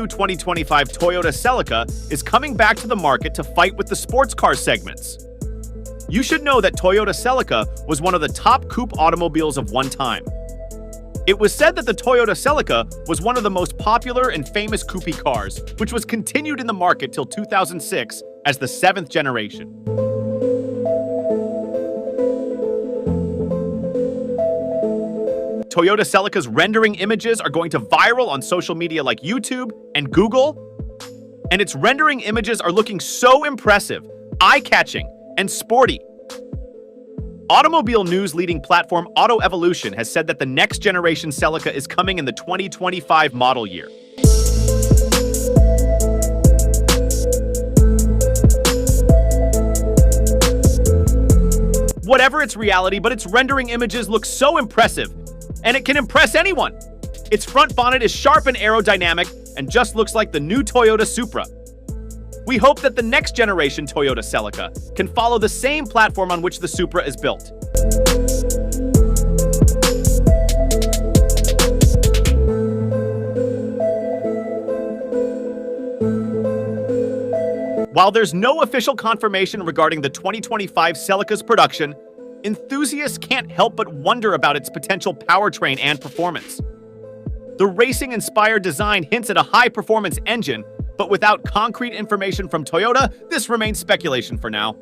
all-new 2025 Toyota Celica is coming back to the market to fight with the sports car segments. You should know that Toyota Celica was one of the top coupe automobiles of one time. It was said that the Toyota Celica was one of the most popular and famous coupe cars, which was continued in the market till 2006 as the 7th generation. Toyota Celica's rendering images are going to viral on social media like YouTube and Google, and its rendering images are looking so impressive, eye-catching, and sporty. Automobile news leading platform Evolution has said that the next generation Celica is coming in the 2025 model year. Whatever its reality, but its rendering images look so impressive, and it can impress anyone. Its front bonnet is sharp and aerodynamic and just looks like the new Toyota Supra. We hope that the next generation Toyota Celica can follow the same platform on which the Supra is built. While there's no official confirmation regarding the 2025 Celica's production, enthusiasts can't help but wonder about its potential powertrain and performance. The racing-inspired design hints at a high-performance engine, but without concrete information from Toyota, this remains speculation for now.